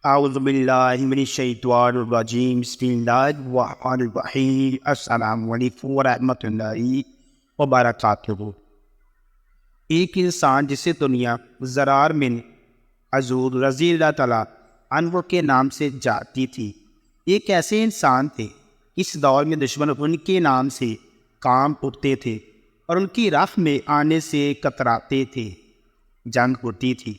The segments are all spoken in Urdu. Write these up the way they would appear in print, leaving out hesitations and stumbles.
اعوذ باللہ من الشیطان الرجیم بسم اللہ الرحمن الرحیم السلام علیکم ورحمۃ اللہ وبرکاتہ۔ ایک انسان جسے دنیا زرار بن حضور رضی اللہ تعالیٰ عنہ کے نام سے جاتی تھی، ایک ایسے انسان تھے اس دور میں دشمن ان کے نام سے کام اٹھتے تھے اور ان کی راہ میں آنے سے کتراتے تھے۔ جنگ ہوتی تھی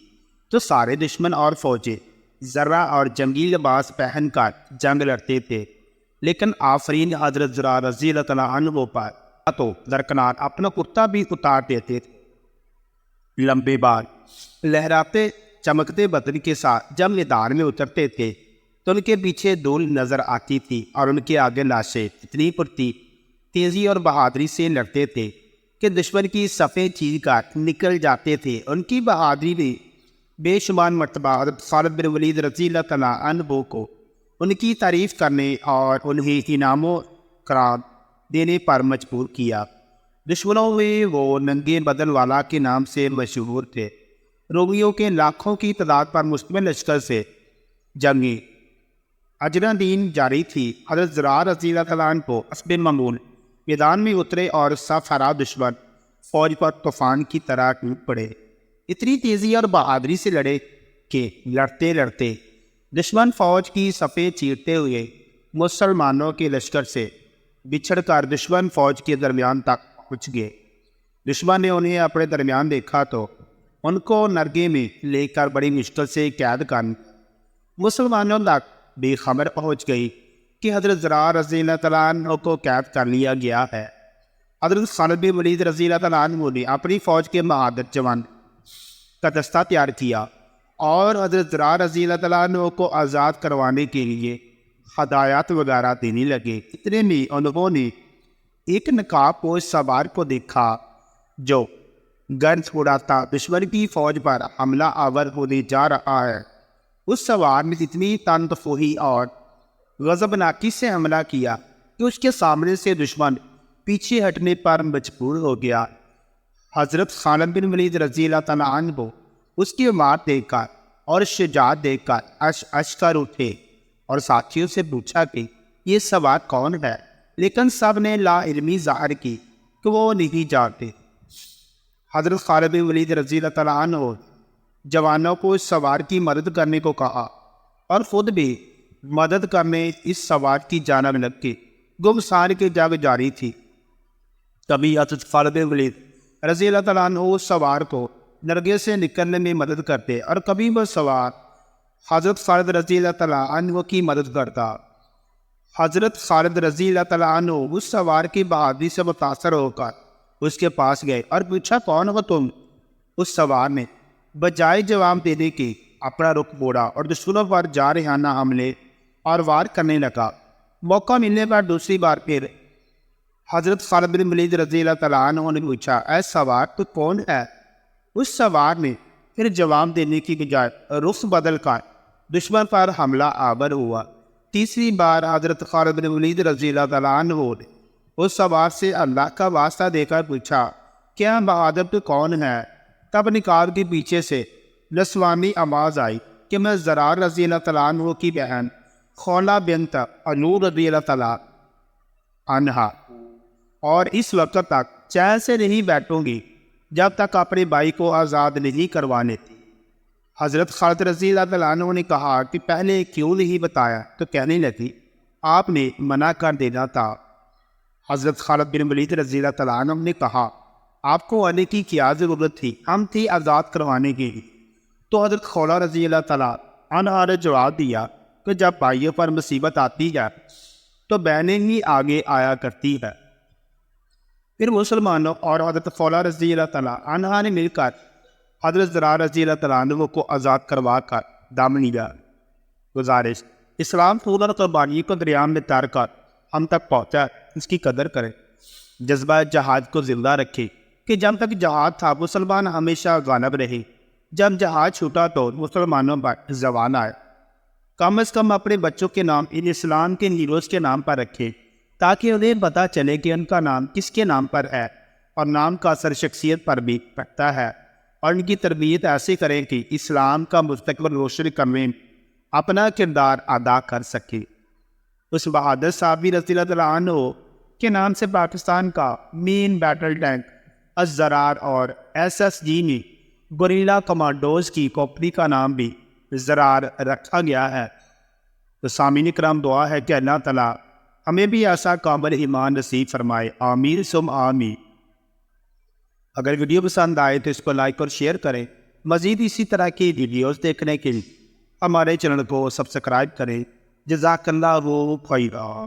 تو سارے دشمن اور فوجیں ذرہ اور جنگی لباس پہن کر جنگ لڑتے تھے، لیکن آفرین حضرت زرار رضی اللہ تعالیٰ عنہ پر تو درکنار اپنا کرتا بھی اتار دیتے تھے۔ لمبے بال لہراتے چمکتے بدن کے ساتھ جب میدان میں اترتے تھے تو ان کے پیچھے دھول نظر آتی تھی اور ان کے آگے لاشیں اتنی پرتی تیزی اور بہادری سے لڑتے تھے کہ دشمن کی صفیں چیر کر نکل جاتے تھے۔ ان کی بہادری نے بے شمار مرتبہ حضرت خالد بن ولید رضی اللہ تعالیٰ عنہ کو ان کی تعریف کرنے اور انہیں انعام و کرام دینے پر مجبور کیا۔ دشمنوں میں وہ ننگے بدن والا کے نام سے مشہور تھے۔ رومیوں کے لاکھوں کی تعداد پر مشتمل لشکر سے جنگیں اجنا دین جاری تھی۔ حضرت زرار رضی اللہ تعالیٰ عنہ کو اسب ممون میدان میں اترے اور صف ہرا دشمن فوج پر طوفان کی طرح ٹوٹ پڑے۔ اتنی تیزی اور بہادری سے لڑے کہ لڑتے لڑتے دشمن فوج کی صفیں چیرتے ہوئے مسلمانوں کے لشکر سے بچھڑ کر دشمن فوج کے درمیان تک پہنچ گئے۔ دشمن نے انہیں اپنے درمیان دیکھا تو ان کو نرگے میں لے کر بڑی مشکل سے قید کر مسلمانوں تک بے خبر پہنچ گئی کہ حضرت زرار رضی اللہ تعالیٰ عنہ کو قید کر لیا گیا ہے۔ حضرت خالد بن ولید رضی اللہ تعالیٰ عنہ نے اپنی فوج کے بہادر جوان کا دستہ تیار کیا اور حضرت زرار رضی اللہ تعالیٰ عنہ کو آزاد کروانے کے لیے ہدایات وغیرہ دینے لگے۔ اتنے میں انہوں نے ایک نقاب پوش سوار کو دیکھا جو گرد اڑاتا دشمن کی فوج پر حملہ آور ہونے جا رہا ہے۔ اس سوار نے اتنی تندخوئی اور غضبناکی سے حملہ کیا کہ اس کے سامنے سے دشمن پیچھے ہٹنے پر مجبور ہو گیا۔ حضرت خالد بن ولید رضی اللہ تعالیٰ عنہ اس کی مار دیکھ کر اور شجاعت دیکھ کر اش کر اٹھے اور ساتھیوں سے پوچھا کہ یہ سوار کون ہے، لیکن سب نے لا علمی ظاہر کی کہ وہ نہیں جانتے۔ حضرت خالد بن ولید رضی اللہ تعالیٰ عنہ جوانوں کو اس سوار کی مدد کرنے کو کہا اور خود بھی مدد کرنے اس سوار کی جانب لگ کے گمسان کی جنگ جاری تھی۔ تبھی حضرت خالد بن ولید رضی اللہ تعالیٰ عنہ اس سوار کو نرگے سے نکلنے میں مدد کرتے اور کبھی وہ سوار حضرت خالد رضی اللہ تعالیٰ عنہ کی مدد کرتا۔ حضرت خالد رضی اللہ تعالیٰ عنہ اس سوار کی بہادری سے متاثر ہو کر اس کے پاس گئے اور پوچھا کون ہو تم؟ اس سوار نے بجائے جواب دینے کے اپنا رخ موڑا اور دشمنوں پر جارحانہ حملے اور وار کرنے لگا۔ موقع ملنے پر دوسری بار پھر حضرت خالد بن ولید رضی اللہ تعالیٰ عنہ نے پوچھا اے سوار تو کون ہے؟ اس سوار نے پھر جواب دینے کی بجائے رخ بدل کر دشمن پر حملہ آور ہوا۔ تیسری بار حضرت خالد بن ولید رضی اللہ تعالیٰ عنہ نے اس سوار سے اللہ کا واسطہ دے کر پوچھا کیا بہادر تو کون ہے؟ تب نکاب کے پیچھے سے نسوانی آواز آئی کہ میں زرار رضی اللہ تعالیٰ عنہ کی بہن خولہ بنت انور رضی اللہ تعالیٰ عنہا اور اس وقت تک چین سے نہیں بیٹھوں گی جب تک اپنے بھائی کو آزاد نہیں کروا لیتی۔ حضرت خالد رضی اللہ تعالیٰ عنہ نے کہا کہ پہلے کیوں نہیں بتایا؟ تو کہنے لگی آپ نے منع کر دینا تھا۔ حضرت خالد بن ولید رضی اللہ تعالیٰ عنہ نے کہا آپ کو آنے کی کیا ضرورت تھی؟ ہم تھی آزاد کروانے کے لیے۔ تو حضرت خولہ رضی اللہ تعالیٰ عنہ نے جواب دیا کہ جب بھائیوں پر مصیبت آتی ہے تو بہنیں ہی آگے آیا کرتی ہے۔ پھر مسلمانوں اور حضرت خولہ رضی اللہ تعالیٰ عنہ نے مل کر حضرت زرار رضی اللہ تعالیٰ عنہ کو آزاد کروا کر دام لیا۔ گزارش اسلام پورا قربانی کو دریا میں تار کر ہم تک پہنچا، اس کی قدر کریں، جذبہ جہاد کو زندہ رکھے کہ جب تک جہاد تھا مسلمان ہمیشہ غالب رہے، جب جہاد چھوٹا تو مسلمانوں پر زوال آئے۔ کم از کم اپنے بچوں کے نام ان اسلام کے ہیروز کے نام پر رکھے تاکہ انہیں پتہ چلے کہ ان کا نام کس کے نام پر ہے اور نام کا اثر شخصیت پر بھی پڑتا ہے، اور ان کی تربیت ایسے کریں کہ اسلام کا مستقبل روشن کرنے اپنا کردار ادا کر سکے۔ اس بہادر صحابی رضی اللہ تعالیٰ عنہ کے نام سے پاکستان کا مین بیٹل ٹینک الزرار اور SSG میں گوریلا کمانڈوز کی کمپنی کا نام بھی زرار رکھا گیا ہے۔ تو سامعین کرام، دعا ہے کہ اللہ تعالیٰ ہمیں بھی ایسا کامل ایمان نصیب فرمائے، آمین ثم آمین۔ اگر ویڈیو پسند آئے تو اس کو لائک اور شیئر کریں۔ مزید اسی طرح کی ویڈیوز دیکھنے کے لیے ہمارے چینل کو سبسکرائب کریں۔ جزاک اللہ خیرا۔